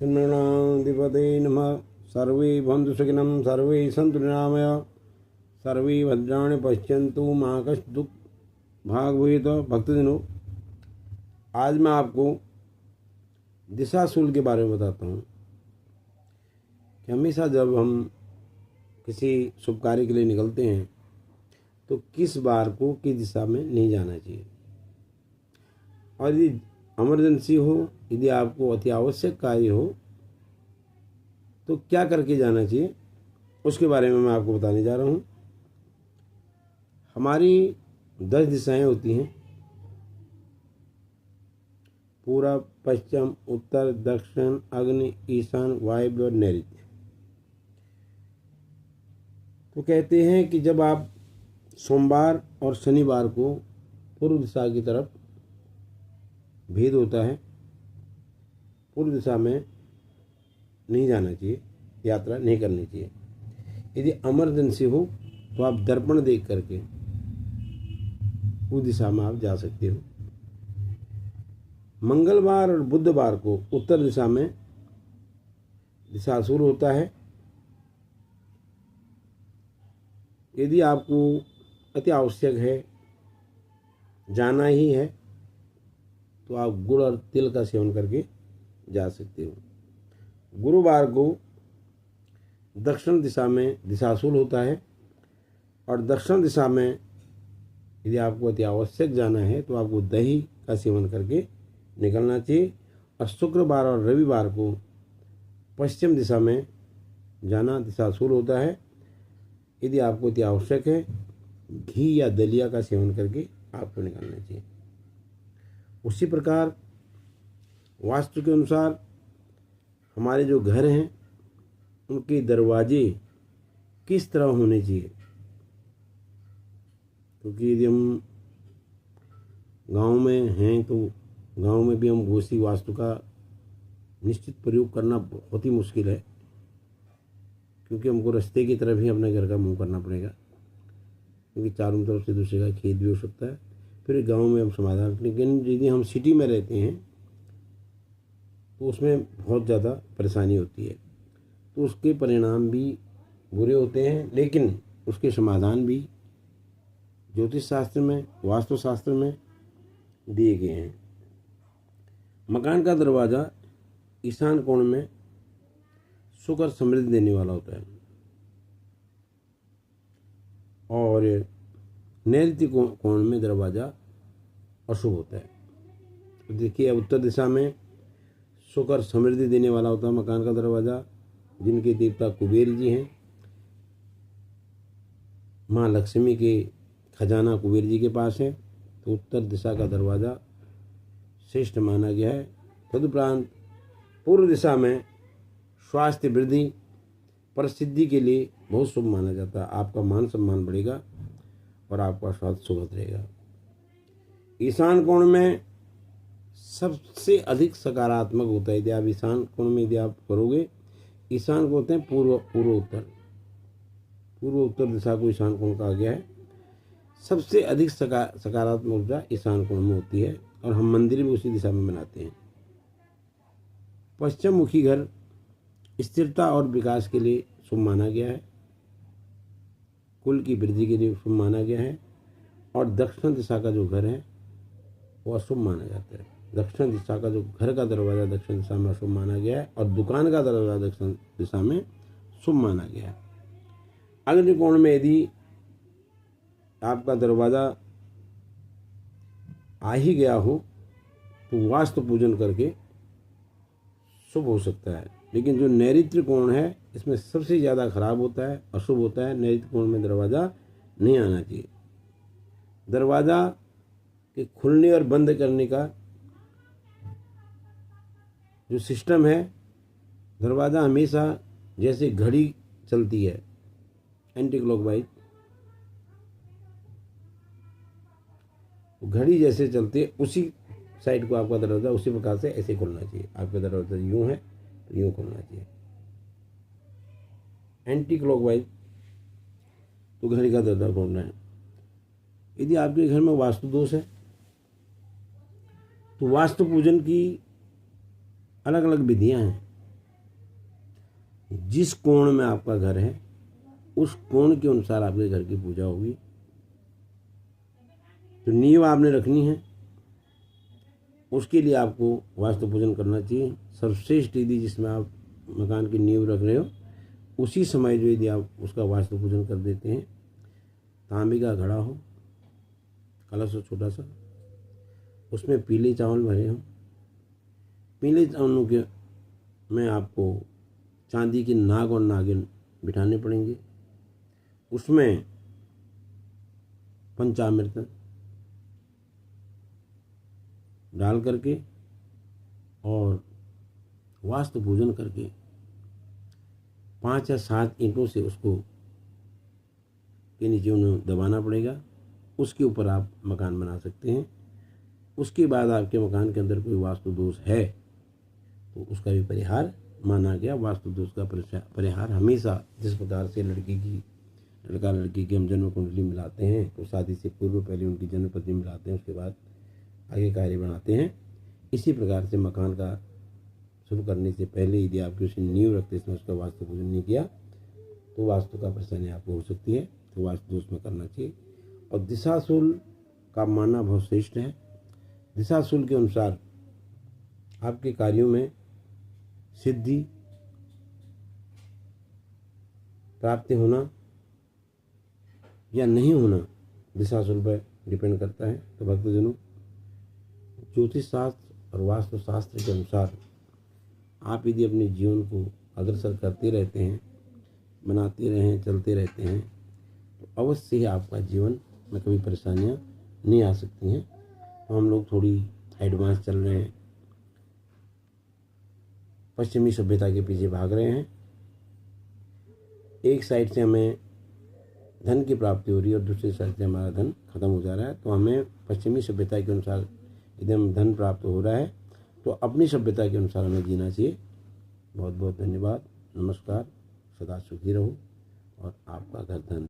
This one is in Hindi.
श्रीगणाधिपते नमः। सर्वे भवन्तु सुखिनः, सर्वे सन्तु निरामयाः, सर्वे भद्राणि पश्यन्तु मा कश्चित् दुःख भाग भूयित। भक्तजनों, आज मैं आपको दिशाशूल के बारे में बताता हूँ कि हमेशा जब हम किसी शुभ कार्य के लिए निकलते हैं तो किस बार को किस दिशा में नहीं जाना चाहिए, और यदि इमरजेंसी हो, यदि आपको अति आवश्यक कार्य हो तो क्या करके जाना चाहिए, उसके बारे में मैं आपको बताने जा रहा हूँ। हमारी 10 दिशाएं होती हैं: पूरब, पश्चिम, उत्तर, दक्षिण, अग्नि, ईशान, वायव्य और नैऋत्य। तो कहते हैं कि जब आप सोमवार और शनिवार को पूर्व दिशा की तरफ भेद होता है, पूर्व दिशा में नहीं जाना चाहिए, यात्रा नहीं करनी चाहिए। यदि इमरजेंसी हो तो आप दर्पण देख करके उस दिशा में आप जा सकते हो। मंगलवार और बुधवार को उत्तर दिशा में दिशाशूल होता है। यदि आपको अति आवश्यक है, जाना ही है, तो आप गुड़ और तिल का सेवन करके जा सकते हो। गुरुवार को दक्षिण दिशा में दिशाशूल होता है, और दक्षिण दिशा में यदि आपको अति आवश्यक जाना है तो आपको दही का सेवन करके निकलना चाहिए। और शुक्रवार और रविवार को पश्चिम दिशा में जाना दिशाशूल होता है। यदि आपको अति आवश्यक है, घी या दलिया का सेवन करके आपको निकलना चाहिए। उसी प्रकार वास्तु के अनुसार हमारे जो घर हैं उनके दरवाजे किस तरह होने चाहिए, क्योंकि यदि हम गांव में हैं तो गांव में भी हम गोसी वास्तु का निश्चित प्रयोग करना बहुत ही मुश्किल है, क्योंकि हमको रास्ते की तरफ ही अपने घर का मुंह करना पड़ेगा, क्योंकि चारों तरफ से दूसरे का खेत भी हो सकता है। फिर गांव में हम समाधान, लेकिन यदि हम सिटी में रहते हैं तो उसमें बहुत ज़्यादा परेशानी होती है, तो उसके परिणाम भी बुरे होते हैं। लेकिन उसके समाधान भी ज्योतिष शास्त्र में, वास्तु शास्त्र में दिए गए हैं। मकान का दरवाज़ा ईशान कोण में सुख और समृद्धि देने वाला होता है, और नैऋत्य कोण में दरवाज़ा अशुभ होता है। तो देखिए, उत्तर दिशा में सुख और समृद्धि देने वाला होता है मकान का दरवाज़ा, जिनके देवता कुबेर जी हैं। माँ लक्ष्मी के खजाना कुबेर जी के पास है, तो उत्तर दिशा का दरवाज़ा श्रेष्ठ माना गया है। तदुपरांत पूर्व दिशा में स्वास्थ्य वृद्धि, प्रसिद्धि के लिए बहुत शुभ माना जाता है। आपका मान सम्मान बढ़ेगा और आपका स्वास्थ्य सुखद रहेगा। ईशान कोण में सबसे अधिक सकारात्मक होता है। यदि आप ईशान कोण में यदि आप करोगे, ईशान को होते हैं पूर्व उत्तर दिशा को ईशान कोण कहा गया है। सबसे अधिक सकारात्मक ऊर्जा ईशान कोण में होती है, और हम मंदिर भी उसी दिशा में बनाते हैं। पश्चिम मुखी घर स्थिरता और विकास के लिए शुभ माना गया है, कुल की वृद्धि के लिए शुभ माना गया है। और दक्षिण दिशा का जो घर है वो अशुभ माना जाता है। दक्षिण दिशा का जो घर का दरवाज़ा दक्षिण दिशा में अशुभ माना गया है, और दुकान का दरवाज़ा दक्षिण दिशा में शुभ माना गया है। अग्नि कोण में यदि आपका दरवाज़ा आ ही गया हो तो वास्तु पूजन करके शुभ हो सकता है। लेकिन जो नैऋत्य कोण है, इसमें सबसे ज़्यादा खराब होता है, अशुभ होता है। नैऋत्य कोण में दरवाज़ा नहीं आना चाहिए। दरवाज़ा के खुलने और बंद करने का जो सिस्टम है, दरवाज़ा हमेशा जैसे घड़ी चलती है एंटी क्लॉकवाइज, घड़ी जैसे चलती है उसी साइड को आपका दरवाज़ा उसी प्रकार से ऐसे खुलना चाहिए। आपका दरवाज़ा यूँ है तो यूँ खुलना चाहिए एंटी क्लॉकवाइज, तो घड़ी का दरवाज़ा खोलना है। यदि आपके घर में वास्तु दोष है तो वास्तु पूजन की अलग अलग विधियां हैं। जिस कोण में आपका घर है उस कोण के अनुसार आपके घर की पूजा होगी। तो नींव आपने रखनी है, उसके लिए आपको वास्तु पूजन करना चाहिए। सर्वश्रेष्ठ यदि जिसमें आप मकान की नींव रख रहे हो उसी समय जो यदि आप उसका वास्तु पूजन कर देते हैं, तांबे का घड़ा हो, कलश हो छोटा सा, उसमें पीले चावल भरे हों, पीले चावलों के में आपको चांदी की नाग और नागिन बिठाने पड़ेंगे। उसमें पंचामृत डाल करके और वास्तु पूजन करके 5 या 7 ईंटों से उसको के नीचे उन्हें दबाना पड़ेगा। उसके ऊपर आप मकान बना सकते हैं। उसके बाद आपके मकान के अंदर कोई वास्तु दोष है तो उसका भी परिहार माना गया। वास्तु दोष का परिहार हमेशा, जिस प्रकार से लड़का लड़की की हम जन्म कुंडली मिलाते हैं तो शादी से पूर्व पहले उनकी जन्म पत्री मिलाते हैं, उसके बाद आगे कार्य बनाते हैं, इसी प्रकार से मकान का शुरू करने से पहले यदि आप किसी नींव रखते इसमें उसका वास्तु पूजन नहीं किया तो वास्तु का परेशानी आपको हो सकती है। तो वास्तु दोष में करना चाहिए। और दिशाशूल का मानना बहुत श्रेष्ठ है। दिशाशूल के अनुसार आपके कार्यों में सिद्धि प्राप्ति होना या नहीं होना दिशाशूल पर डिपेंड करता है। तो भक्तजनों, ज्योतिष शास्त्र और वास्तु शास्त्र के अनुसार आप यदि अपने जीवन को अग्रसर करते रहते हैं, बनाते रहें, चलते रहते हैं तो अवश्य ही आपका जीवन में कभी परेशानियां नहीं आ सकती हैं। तो हम लोग थोड़ी एडवांस चल रहे हैं, पश्चिमी सभ्यता के पीछे भाग रहे हैं। एक साइड से हमें धन की प्राप्ति हो रही है और दूसरी साइड से हमारा धन खत्म हो जा रहा है। तो हमें पश्चिमी सभ्यता के अनुसार यदि हम धन प्राप्त हो रहा है तो अपनी सभ्यता के अनुसार हमें जीना चाहिए। बहुत बहुत धन्यवाद, नमस्कार, सदा सुखी रहो और आपका घर धन